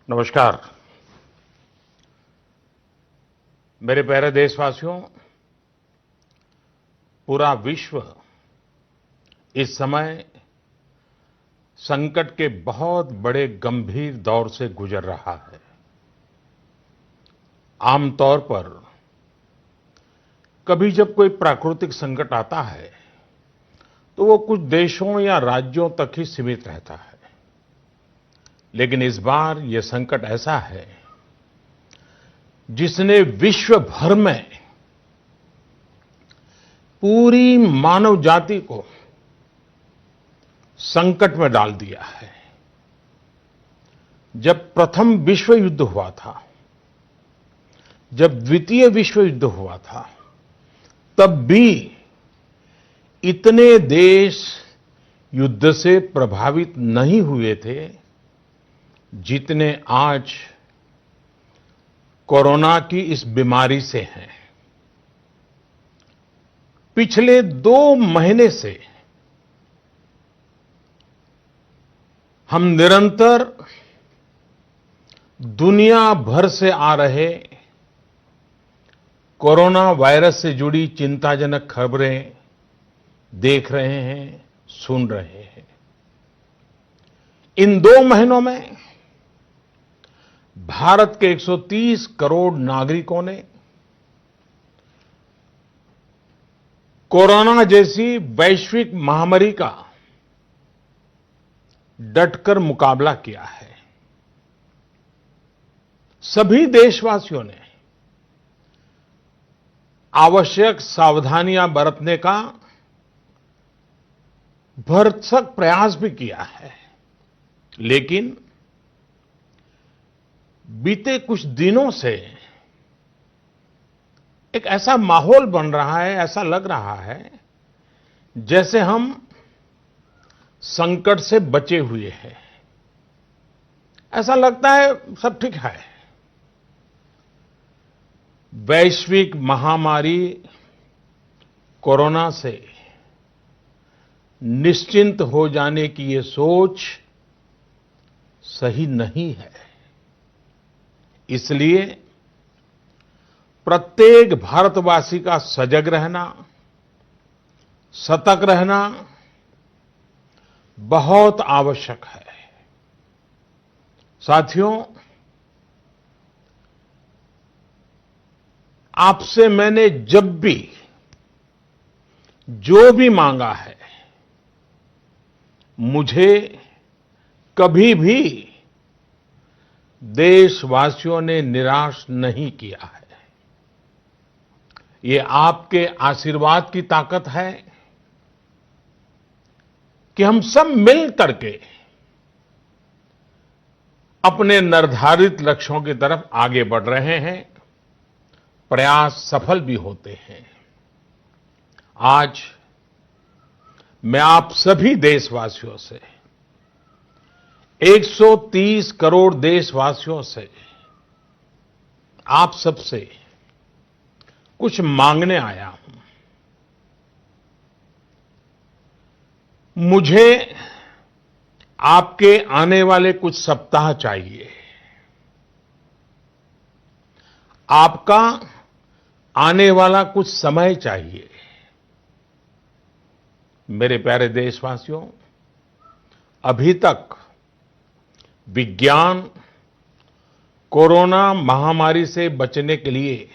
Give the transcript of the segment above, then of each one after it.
नमस्कार। मेरे प्यारे देशवासियों, पूरा विश्व इस समय संकट के बहुत बड़े गंभीर दौर से गुजर रहा है। आमतौर पर कभी जब कोई प्राकृतिक संकट आता है तो वो कुछ देशों या राज्यों तक ही सीमित रहता है, लेकिन इस बार ये संकट ऐसा है जिसने विश्व भर में पूरी मानव जाति को संकट में डाल दिया है। जब प्रथम विश्व युद्ध हुआ था, जब द्वितीय विश्व युद्ध हुआ था, तब भी इतने देश युद्ध से प्रभावित नहीं हुए थे जितने आज कोरोना की इस बीमारी से हैं। पिछले 2 महीने से हम निरंतर दुनिया भर से आ रहे कोरोना वायरस से जुड़ी चिंताजनक खबरें देख रहे हैं, सुन रहे हैं। इन 2 महीनों में भारत के 130 करोड़ नागरिकों ने कोरोना जैसी वैश्विक महामारी का डटकर मुकाबला किया है। सभी देशवासियों ने आवश्यक सावधानियां बरतने का भरसक प्रयास भी किया है, लेकिन बीते कुछ दिनों से एक ऐसा माहौल बन रहा है, ऐसा लग रहा है जैसे हम संकट से बचे हुए हैं। ऐसा लगता है सब ठीक है। वैश्विक महामारी कोरोना से निश्चिंत हो जाने की ये सोच सही नहीं है। इसलिए प्रत्येक भारतवासी का सजग रहना, सतर्क रहना बहुत आवश्यक है। साथियों, आपसे मैंने जब भी जो भी मांगा है, मुझे कभी भी देशवासियों ने निराश नहीं किया है। ये आपके आशीर्वाद की ताकत है कि हम सब मिल करके अपने निर्धारित लक्ष्यों की तरफ आगे बढ़ रहे हैं, प्रयास सफल भी होते हैं। आज मैं आप सभी देशवासियों से, 130 करोड़ देशवासियों से, आप सबसे कुछ मांगने आया हूं। मुझे आपके आने वाले कुछ सप्ताह चाहिए। आपका आने वाला कुछ समय चाहिए। मेरे प्यारे देशवासियों, अभी तक विज्ञान कोरोना महामारी से बचने के लिए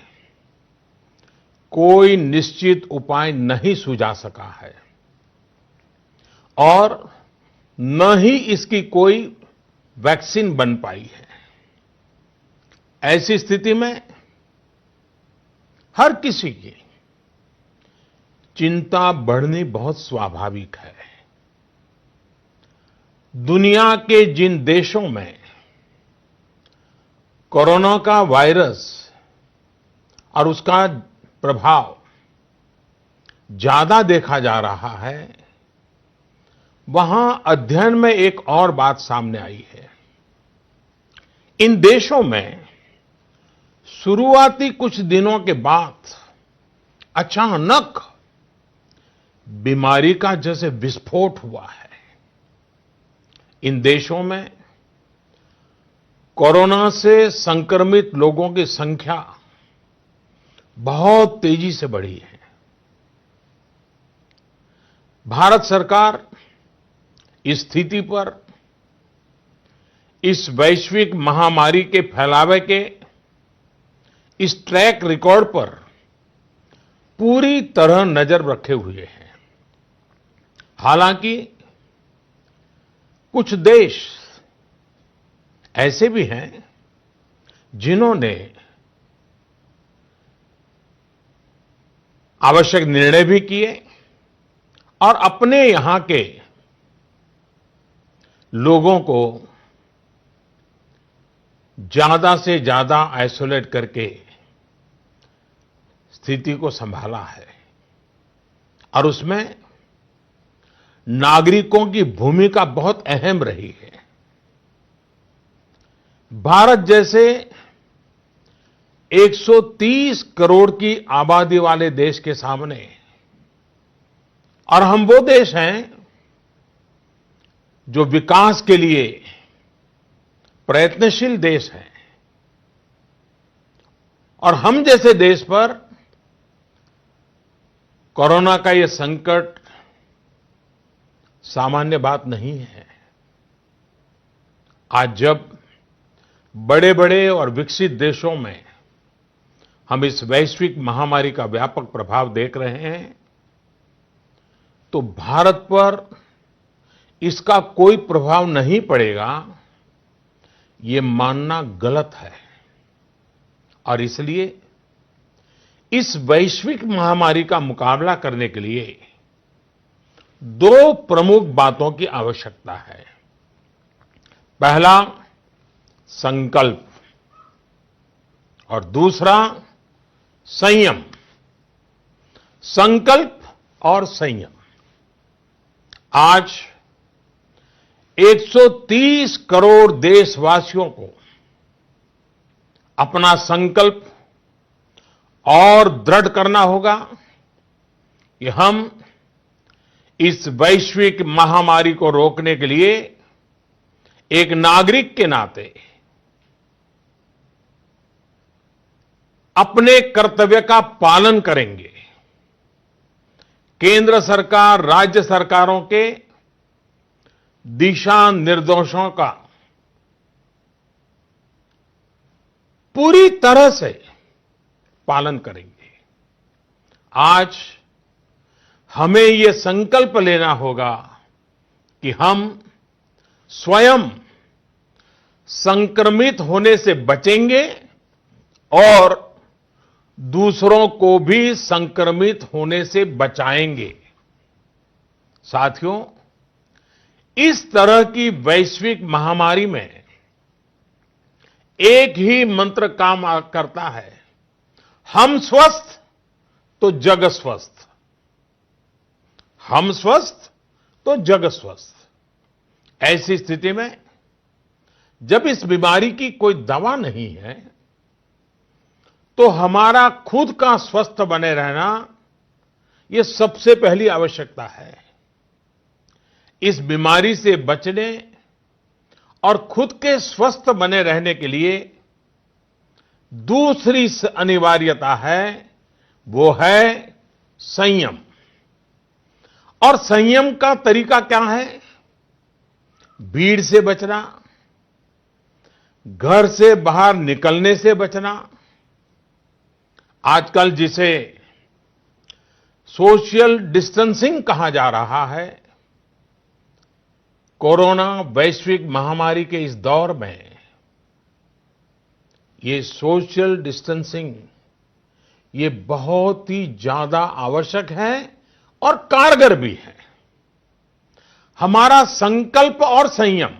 कोई निश्चित उपाय नहीं सुझा सका है और न ही इसकी कोई वैक्सीन बन पाई है। ऐसी स्थिति में हर किसी की चिंता बढ़नी बहुत स्वाभाविक है। दुनिया के जिन देशों में कोरोना का वायरस और उसका प्रभाव ज्यादा देखा जा रहा है, वहां अध्ययन में एक और बात सामने आई है। इन देशों में शुरुआती कुछ दिनों के बाद अचानक बीमारी का जैसे विस्फोट हुआ है। इन देशों में कोरोना से संक्रमित लोगों की संख्या बहुत तेजी से बढ़ी है। भारत सरकार इस स्थिति पर, इस वैश्विक महामारी के फैलावे के इस ट्रैक रिकॉर्ड पर पूरी तरह नजर रखे हुए है। हालांकि कुछ देश ऐसे भी हैं जिन्होंने आवश्यक निर्णय भी किए और अपने यहां के लोगों को ज्यादा से ज्यादा आइसोलेट करके स्थिति को संभाला है और उसमें नागरिकों की भूमिका बहुत अहम रही है। भारत जैसे 130 करोड़ की आबादी वाले देश के सामने, और हम वो देश हैं जो विकास के लिए प्रयत्नशील देश हैं, और हम जैसे देश पर कोरोना का ये संकट सामान्य बात नहीं है। आज जब बड़े-बड़े और विकसित देशों में हम इस वैश्विक महामारी का व्यापक प्रभाव देख रहे हैं, तो भारत पर इसका कोई प्रभाव नहीं पड़ेगा, ये मानना गलत है। और इसलिए इस वैश्विक महामारी का मुकाबला करने के लिए दो प्रमुख बातों की आवश्यकता है। पहला, संकल्प, और दूसरा, संयम। संकल्प और संयम। आज 130 करोड़ देशवासियों को अपना संकल्प और दृढ़ करना होगा कि हम इस वैश्विक महामारी को रोकने के लिए एक नागरिक के नाते अपने कर्तव्य का पालन करेंगे। केंद्र सरकार, राज्य सरकारों के दिशा निर्देशों का पूरी तरह से पालन करेंगे। आज हमें ये संकल्प लेना होगा कि हम स्वयं संक्रमित होने से बचेंगे और दूसरों को भी संक्रमित होने से बचाएंगे। साथियों, इस तरह की वैश्विक महामारी में एक ही मंत्र काम करता है, हम स्वस्थ तो जग स्वस्थ। हम स्वस्थ तो जग स्वस्थ। ऐसी स्थिति में जब इस बीमारी की कोई दवा नहीं है, तो हमारा खुद का स्वस्थ बने रहना ये सबसे पहली आवश्यकता है। इस बीमारी से बचने और खुद के स्वस्थ बने रहने के लिए दूसरी अनिवार्यता है, वो है संयम। और संयम का तरीका क्या है? भीड़ से बचना, घर से बाहर निकलने से बचना, आजकल जिसे सोशल डिस्टेंसिंग कहा जा रहा है, कोरोना वैश्विक महामारी के इस दौर में ये सोशल डिस्टेंसिंग ये बहुत ही ज्यादा आवश्यक है और कारगर भी है। हमारा संकल्प और संयम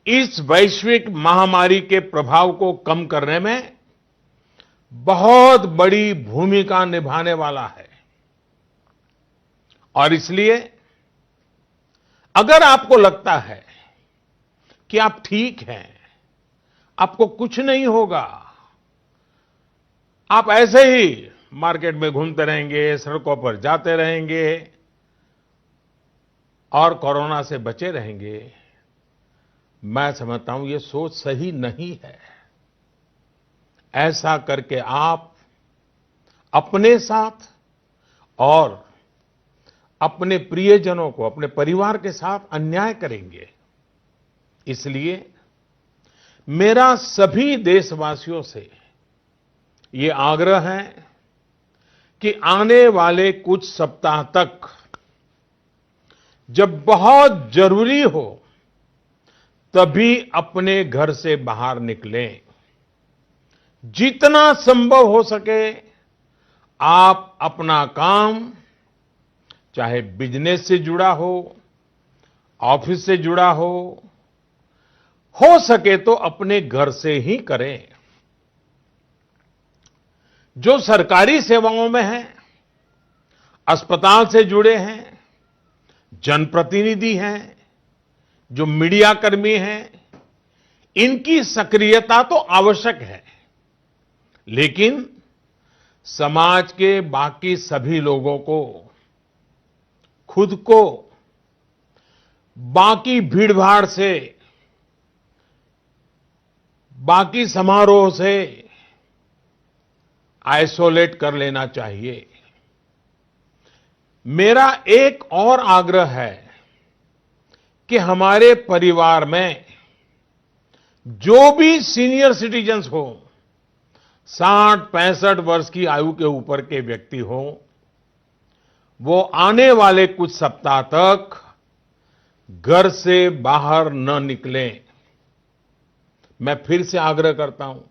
इस वैश्विक महामारी के प्रभाव को कम करने में बहुत बड़ी भूमिका निभाने वाला है। और इसलिए अगर आपको लगता है कि आप ठीक हैं, आपको कुछ नहीं होगा, आप ऐसे ही मार्केट में घूमते रहेंगे, सड़कों पर जाते रहेंगे और कोरोना से बचे रहेंगे, मैं समझता हूं ये सोच सही नहीं है। ऐसा करके आप अपने साथ और अपने प्रियजनों को, अपने परिवार के साथ अन्याय करेंगे। इसलिए मेरा सभी देशवासियों से ये आग्रह है कि आने वाले कुछ सप्ताह तक जब बहुत जरूरी हो तभी अपने घर से बाहर निकलें। जितना संभव हो सके आप अपना काम, चाहे बिजनेस से जुड़ा ऑफिस से जुड़ा हो सके तो अपने घर से ही करें। जो सरकारी सेवाओं में हैं, अस्पताल से जुड़े हैं, जनप्रतिनिधि हैं, जो मीडिया कर्मी हैं, इनकी सक्रियता तो आवश्यक है, लेकिन समाज के बाकी सभी लोगों को खुद को बाकी भीड़भाड़ से, बाकी समारोह से आइसोलेट कर लेना चाहिए। मेरा एक और आग्रह है कि हमारे परिवार में जो भी सीनियर सिटीजन्स हो, 60-65 वर्ष की आयु के ऊपर के व्यक्ति हो, वो आने वाले कुछ सप्ताह तक घर से बाहर न निकलें। मैं फिर से आग्रह करता हूं,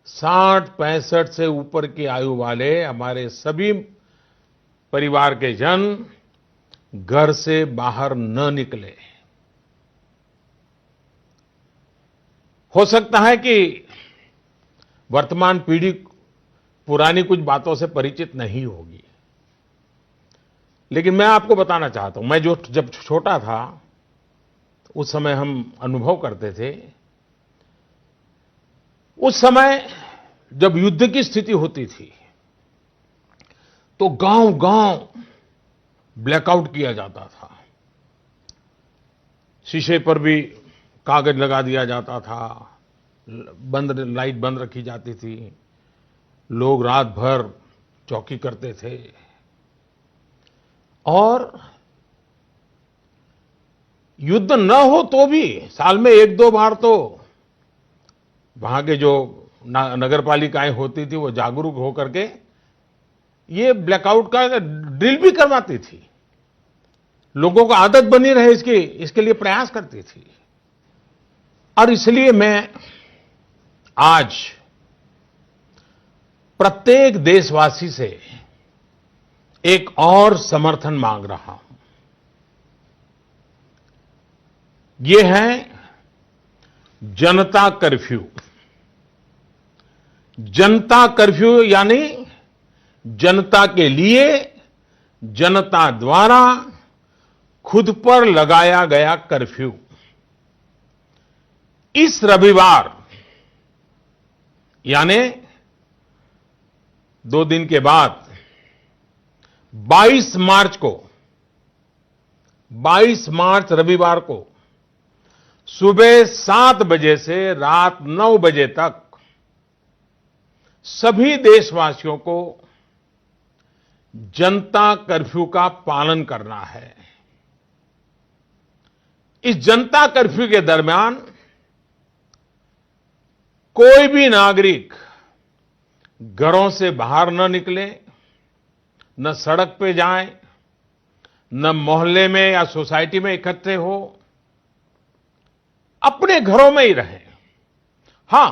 60-65 से ऊपर की आयु वाले हमारे सभी परिवार के जन घर से बाहर न निकले। हो सकता है कि वर्तमान पीढ़ी पुरानी कुछ बातों से परिचित नहीं होगी, लेकिन मैं आपको बताना चाहता हूं, मैं जब छोटा था उस समय हम अनुभव करते थे। उस समय जब युद्ध की स्थिति होती थी तो गांव-गांव ब्लैकआउट किया जाता था। शीशे पर भी कागज लगा दिया जाता था, लाइट बंद रखी जाती थी, लोग रात भर चौकी करते थे और युद्ध न हो तो भी साल में 1-2 बार तो वहां के जो नगर पालिकाएं होती थी वो जागरूक होकर के ये ब्लैकआउट का ड्रिल भी करवाती थी। लोगों को आदत बनी रहे इसके लिए प्रयास करती थी। और इसलिए मैं आज प्रत्येक देशवासी से एक और समर्थन मांग रहा हूं। ये है जनता कर्फ्यू। जनता कर्फ्यू यानी जनता के लिए, जनता द्वारा खुद पर लगाया गया कर्फ्यू। इस रविवार यानी 2 दिन के बाद 22 मार्च रविवार को सुबह 7 बजे से रात 9 बजे तक सभी देशवासियों को जनता कर्फ्यू का पालन करना है। इस जनता कर्फ्यू के दरमियान कोई भी नागरिक घरों से बाहर न निकले, न सड़क पे जाए, न मोहल्ले में या सोसाइटी में इकट्ठे हो, अपने घरों में ही रहें। हां,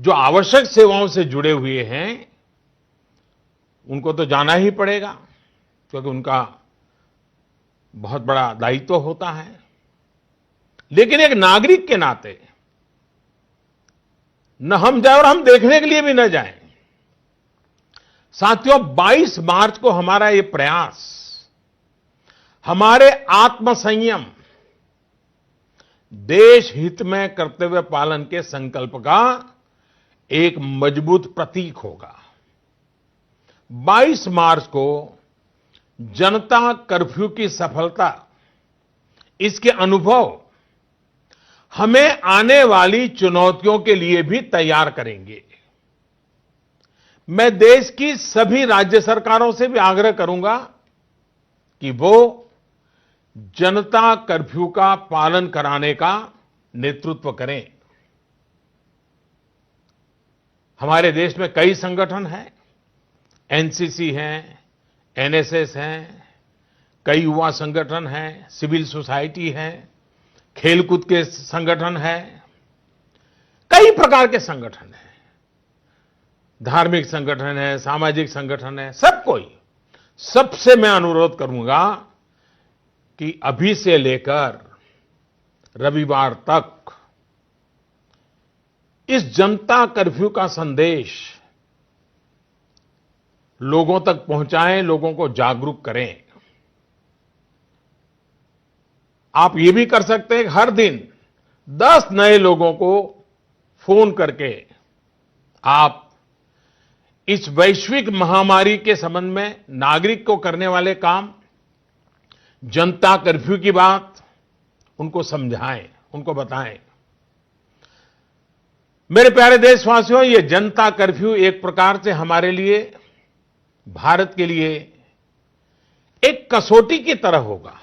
जो आवश्यक सेवाओं से जुड़े हुए हैं उनको तो जाना ही पड़ेगा, क्योंकि उनका बहुत बड़ा दायित्व होता है। लेकिन एक नागरिक के नाते न हम जाए और हम देखने के लिए भी न जाएं। साथियों, 22 मार्च को हमारा ये प्रयास हमारे आत्मसंयम, देश हित में कर्तव्य पालन के संकल्प का एक मजबूत प्रतीक होगा। 22 मार्च को जनता कर्फ्यू की सफलता, इसके अनुभव हमें आने वाली चुनौतियों के लिए भी तैयार करेंगे। मैं देश की सभी राज्य सरकारों से भी आग्रह करूंगा कि वो जनता कर्फ्यू का पालन कराने का नेतृत्व करें। हमारे देश में कई संगठन हैं, एनसीसी हैं, एनएसएस हैं, कई युवा संगठन हैं, सिविल सोसाइटी है, खेलकूद के संगठन हैं, कई प्रकार के संगठन हैं, धार्मिक संगठन है, सामाजिक संगठन है, सबसे मैं अनुरोध करूंगा कि अभी से लेकर रविवार तक इस जनता कर्फ्यू का संदेश लोगों तक पहुंचाएं, लोगों को जागरूक करें। आप ये भी कर सकते हैं कि हर दिन 10 नए लोगों को फोन करके आप इस वैश्विक महामारी के संबंध में नागरिक को करने वाले काम, जनता कर्फ्यू की बात उनको समझाएं, उनको बताएं। मेरे प्यारे देशवासियों, ये जनता कर्फ्यू एक प्रकार से हमारे लिए, भारत के लिए एक कसौटी की तरह होगा।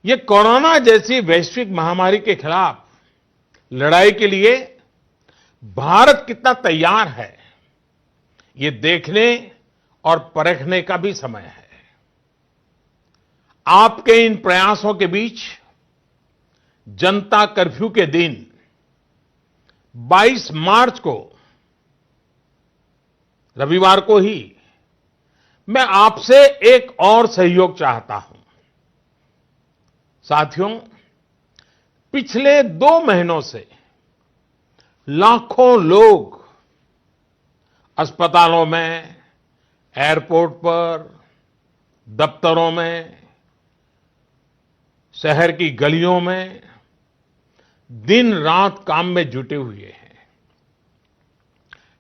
ये कोरोना जैसी वैश्विक महामारी के खिलाफ लड़ाई के लिए भारत कितना तैयार है, ये देखने और परखने का भी समय है। आपके इन प्रयासों के बीच जनता कर्फ्यू के दिन 22 मार्च को, रविवार को ही, मैं आपसे एक और सहयोग चाहता हूं। साथियों, पिछले 2 महीनों से लाखों लोग अस्पतालों में, एयरपोर्ट पर, दफ्तरों में, शहर की गलियों में दिन रात काम में जुटे हुए हैं।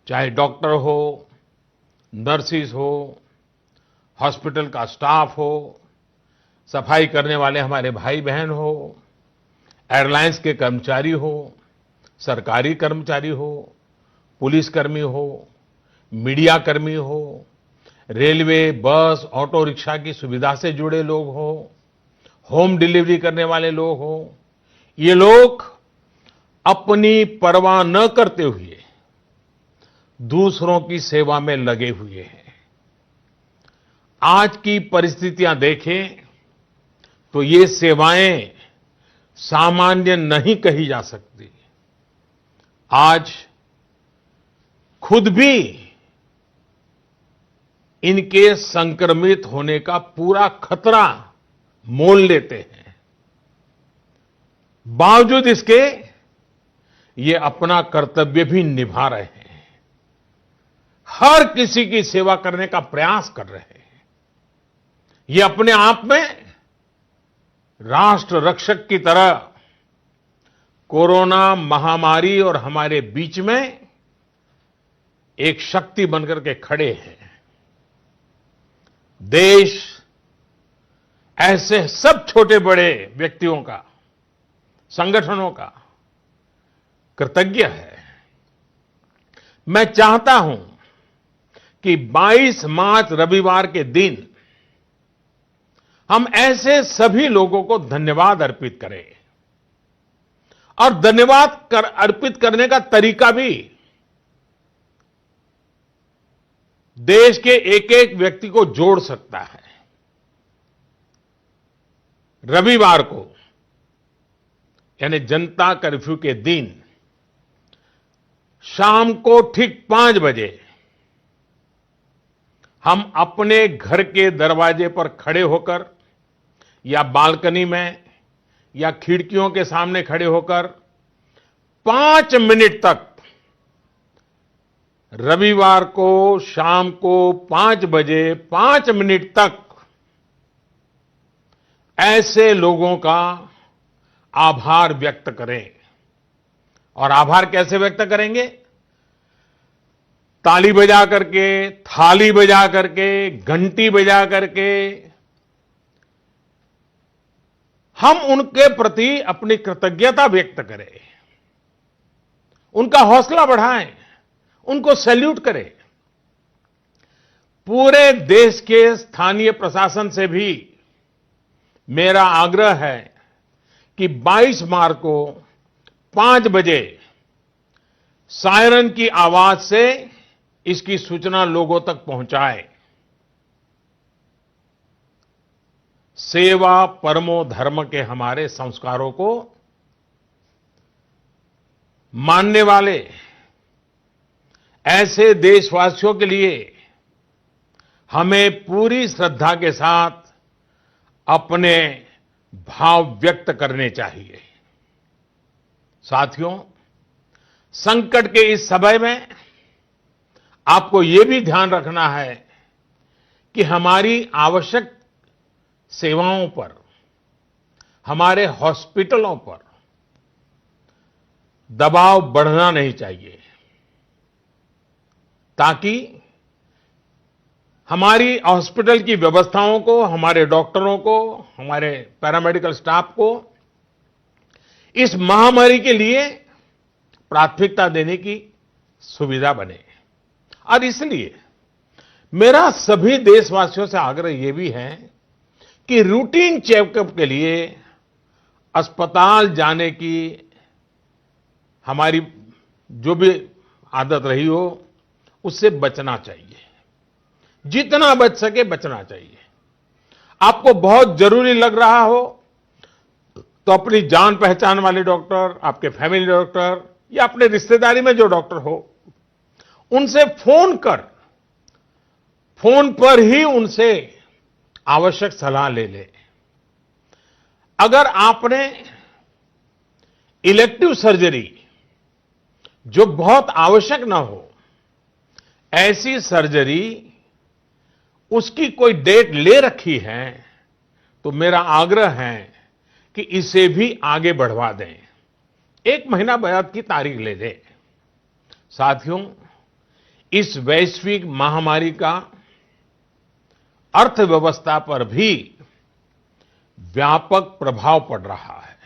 चाहे डॉक्टर हो, नर्सिस हो, हॉस्पिटल का स्टाफ हो, सफाई करने वाले हमारे भाई बहन हो, एयरलाइंस के कर्मचारी हो, सरकारी कर्मचारी हो, पुलिसकर्मी हो, मीडिया कर्मी हो, रेलवे, बस, ऑटो रिक्शा की सुविधा से जुड़े लोग हो, होम डिलीवरी करने वाले लोग हो, ये लोग अपनी परवाह न करते हुए दूसरों की सेवा में लगे हुए हैं। आज की परिस्थितियां देखें तो ये सेवाएं सामान्य नहीं कही जा सकती। आज खुद भी इनके संक्रमित होने का पूरा खतरा मोल लेते हैं। बावजूद इसके ये अपना कर्तव्य भी निभा रहे हैं, हर किसी की सेवा करने का प्रयास कर रहे हैं। ये अपने आप में राष्ट्र रक्षक की तरह कोरोना महामारी और हमारे बीच में एक शक्ति बनकर के खड़े हैं। देश ऐसे सब छोटे बड़े व्यक्तियों का, संगठनों का कृतज्ञ है। मैं चाहता हूं कि 22 मार्च रविवार के दिन हम ऐसे सभी लोगों को धन्यवाद अर्पित करें, और धन्यवाद अर्पित करने का तरीका भी देश के एक एक व्यक्ति को जोड़ सकता है। रविवार को, यानी जनता कर्फ्यू के दिन शाम को ठीक 5 बजे हम अपने घर के दरवाजे पर खड़े होकर या बालकनी में या खिड़कियों के सामने खड़े होकर 5 मिनट तक, रविवार को शाम को 5 बजे 5 मिनट तक ऐसे लोगों का आभार व्यक्त करें। और आभार कैसे व्यक्त करेंगे? ताली बजा करके, थाली बजा करके, घंटी बजा करके, हम उनके प्रति अपनी कृतज्ञता व्यक्त करें, उनका हौसला बढ़ाएं, उनको सैल्यूट करें। पूरे देश के स्थानीय प्रशासन से भी मेरा आग्रह है कि 22 मार्च को 5 बजे सायरन की आवाज से इसकी सूचना लोगों तक पहुंचाए। सेवा परमो धर्म के हमारे संस्कारों को मानने वाले ऐसे देशवासियों के लिए हमें पूरी श्रद्धा के साथ अपने भाव व्यक्त करने चाहिए। साथियों, संकट के इस समय में आपको ये भी ध्यान रखना है कि हमारी आवश्यक सेवाओं पर, हमारे हॉस्पिटलों पर दबाव बढ़ना नहीं चाहिए, ताकि हमारी हॉस्पिटल की व्यवस्थाओं को, हमारे डॉक्टरों को, हमारे पैरामेडिकल स्टाफ को इस महामारी के लिए प्राथमिकता देने की सुविधा बने। और इसलिए मेरा सभी देशवासियों से आग्रह यह भी है कि रूटीन चेकअप के लिए अस्पताल जाने की हमारी जो भी आदत रही हो, उससे बचना चाहिए। जितना बच सके बचना चाहिए। आपको बहुत जरूरी लग रहा हो तो अपनी जान पहचान वाले डॉक्टर, आपके फैमिली डॉक्टर या अपने रिश्तेदारी में जो डॉक्टर हो, उनसे फोन पर ही उनसे आवश्यक सलाह ले ले। अगर आपने इलेक्टिव सर्जरी जो बहुत आवश्यक ना हो, ऐसी सर्जरी उसकी कोई डेट ले रखी है, तो मेरा आग्रह है कि इसे भी आगे बढ़वा दें, 1 महीना बाद की तारीख ले दें। साथियों, इस वैश्विक महामारी का अर्थव्यवस्था पर भी व्यापक प्रभाव पड़ रहा है।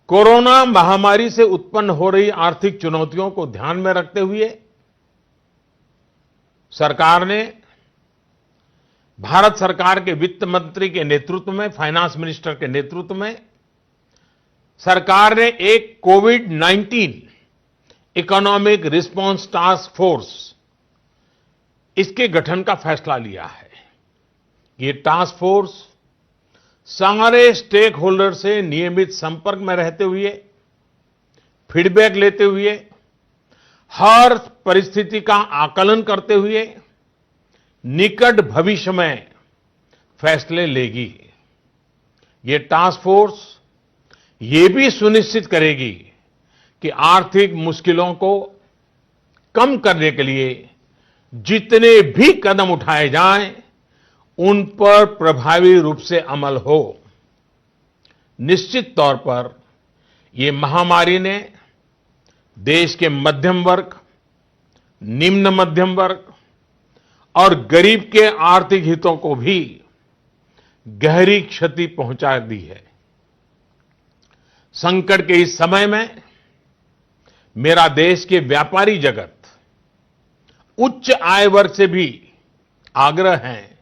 कोरोना महामारी से उत्पन्न हो रही आर्थिक चुनौतियों को ध्यान में रखते हुए सरकार ने, भारत सरकार के वित्त मंत्री के नेतृत्व में, फाइनेंस मिनिस्टर के नेतृत्व में सरकार ने एक कोविड-19 इकोनॉमिक रिस्पांस टास्क फोर्स, इसके गठन का फैसला लिया है। ये टास्क फोर्स सारे स्टेक होल्डर से नियमित संपर्क में रहते हुए, फीडबैक लेते हुए, हर परिस्थिति का आकलन करते हुए निकट भविष्य में फैसले लेगी। ये टास्क फोर्स ये भी सुनिश्चित करेगी कि आर्थिक मुश्किलों को कम करने के लिए जितने भी कदम उठाए जाएं, उन पर प्रभावी रूप से अमल हो। निश्चित तौर पर ये महामारी ने देश के मध्यम वर्ग, निम्न मध्यम वर्ग और गरीब के आर्थिक हितों को भी गहरी क्षति पहुंचा दी है। संकट के इस समय में मेरा देश के व्यापारी जगत, उच्च आय वर्ग से भी आग्रह है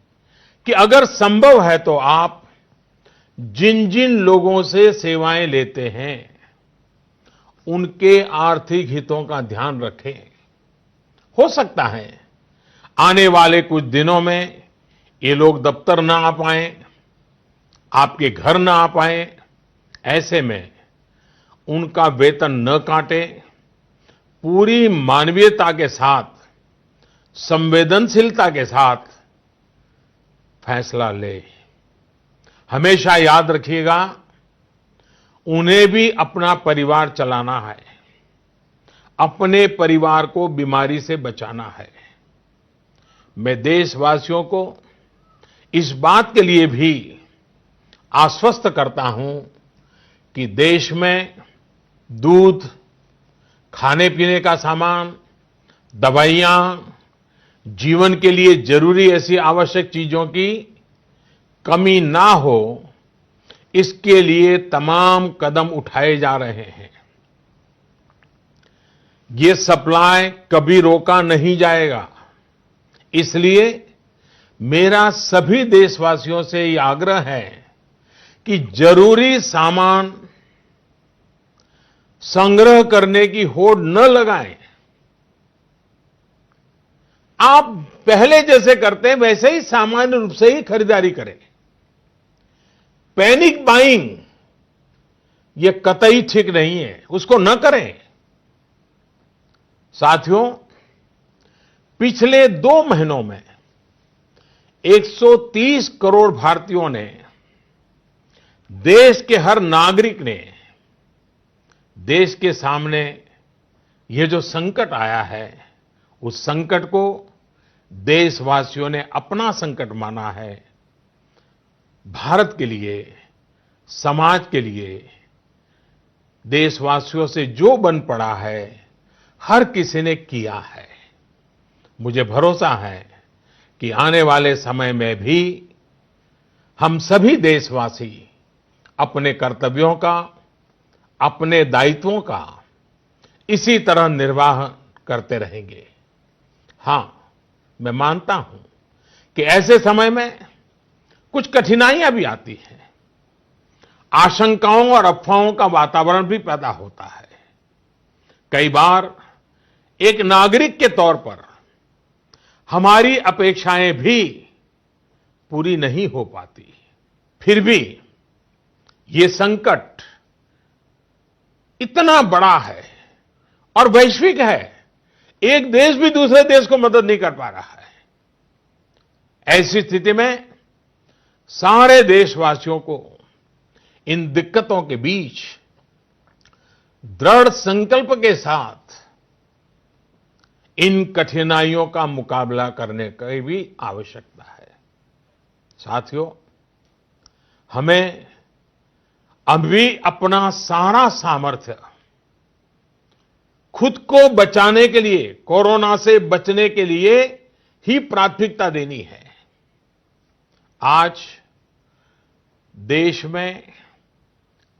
कि अगर संभव है तो आप जिन जिन लोगों से सेवाएं लेते हैं, उनके आर्थिक हितों का ध्यान रखें। हो सकता है आने वाले कुछ दिनों में ये लोग दफ्तर ना आ पाएं, आपके घर ना आ पाएं। ऐसे में उनका वेतन न काटें, पूरी मानवीयता के साथ, संवेदनशीलता के साथ फैसला ले। हमेशा याद रखिएगा, उन्हें भी अपना परिवार चलाना है, अपने परिवार को बीमारी से बचाना है। मैं देशवासियों को इस बात के लिए भी आश्वस्त करता हूं कि देश में दूध, खाने पीने का सामान, दवाइयां, जीवन के लिए जरूरी ऐसी आवश्यक चीजों की कमी ना हो, इसके लिए तमाम कदम उठाए जा रहे हैं। ये सप्लाई कभी रोका नहीं जाएगा। इसलिए मेरा सभी देशवासियों से ये आग्रह है कि जरूरी सामान संग्रह करने की होड़ न लगाएं। आप पहले जैसे करते हैं वैसे ही सामान्य रूप से ही खरीदारी करें। पैनिक बाइंग ये कतई ठीक नहीं है, उसको न करें। साथियों, पिछले 2 महीनों में 130 करोड़ भारतीयों ने, देश के हर नागरिक ने देश के सामने ये जो संकट आया है, उस संकट को देशवासियों ने अपना संकट माना है। भारत के लिए, समाज के लिए देशवासियों से जो बन पड़ा है, हर किसी ने किया है। मुझे भरोसा है कि आने वाले समय में भी हम सभी देशवासी अपने कर्तव्यों का, अपने दायित्वों का इसी तरह निर्वाह करते रहेंगे। हां, मैं मानता हूं कि ऐसे समय में कुछ कठिनाइयां भी आती हैं। आशंकाओं और अफवाहों का वातावरण भी पैदा होता है। कई बार एक नागरिक के तौर पर हमारी अपेक्षाएं भी पूरी नहीं हो पाती। फिर भी ये संकट इतना बड़ा है और वैश्विक है। एक देश भी दूसरे देश को मदद नहीं कर पा रहा है। ऐसी स्थिति में सारे देशवासियों को इन दिक्कतों के बीच दृढ़ संकल्प के साथ इन कठिनाइयों का मुकाबला करने की भी आवश्यकता है। साथियों, हमें अभी अपना सारा सामर्थ्य खुद को बचाने के लिए, कोरोना से बचने के लिए ही प्राथमिकता देनी है। आज देश में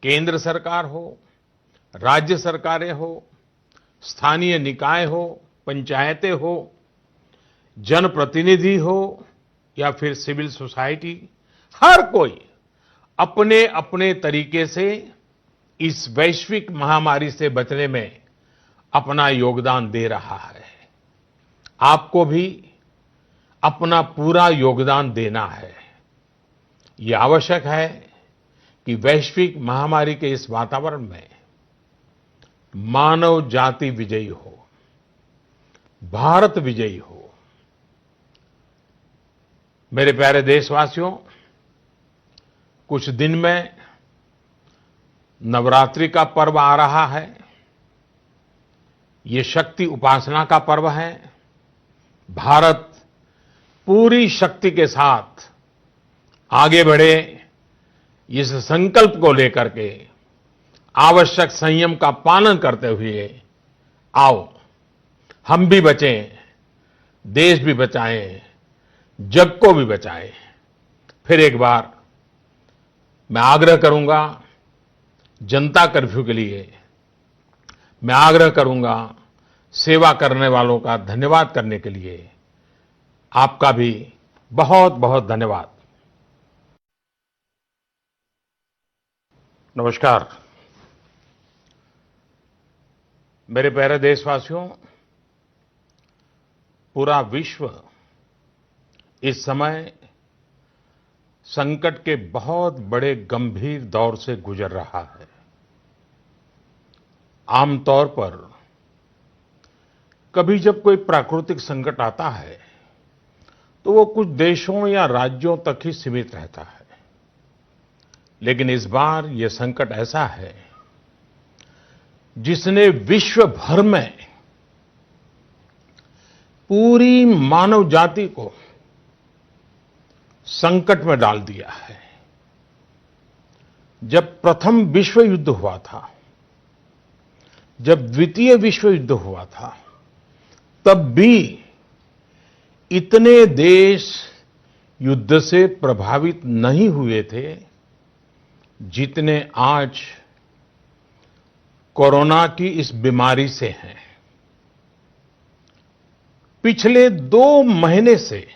केंद्र सरकार हो, राज्य सरकारें हो, स्थानीय निकाय हो, पंचायतें हो, जनप्रतिनिधि हो या फिर सिविल सोसाइटी, हर कोई अपने अपने तरीके से इस वैश्विक महामारी से बचने में अपना योगदान दे रहा है। आपको भी अपना पूरा योगदान देना है। यह आवश्यक है कि वैश्विक महामारी के इस वातावरण में मानव जाति विजयी हो, भारत विजयी हो। मेरे प्यारे देशवासियों, कुछ दिन में नवरात्रि का पर्व आ रहा है। ये शक्ति उपासना का पर्व है। भारत पूरी शक्ति के साथ आगे बढ़े, इस संकल्प को लेकर के आवश्यक संयम का पालन करते हुए आओ हम भी बचें, देश भी बचाएं, जग को भी बचाएं। फिर एक बार मैं आग्रह करूंगा, जनता कर्फ्यू के लिए मैं आग्रह करूंगा, सेवा करने वालों का धन्यवाद करने के लिए आपका भी बहुत बहुत धन्यवाद। नमस्कार। मेरे प्यारे देशवासियों, पूरा विश्व इस समय संकट के बहुत बड़े गंभीर दौर से गुजर रहा है। आमतौर पर कभी जब कोई प्राकृतिक संकट आता है तो वो कुछ देशों या राज्यों तक ही सीमित रहता है। लेकिन इस बार ये संकट ऐसा है जिसने विश्व भर में पूरी मानव जाति को संकट में डाल दिया है। जब प्रथम विश्व युद्ध हुआ था, जब द्वितीय विश्व युद्ध हुआ था, तब भी इतने देश युद्ध से प्रभावित नहीं हुए थे जितने आज कोरोना की इस बीमारी से हैं, पिछले 2 महीने से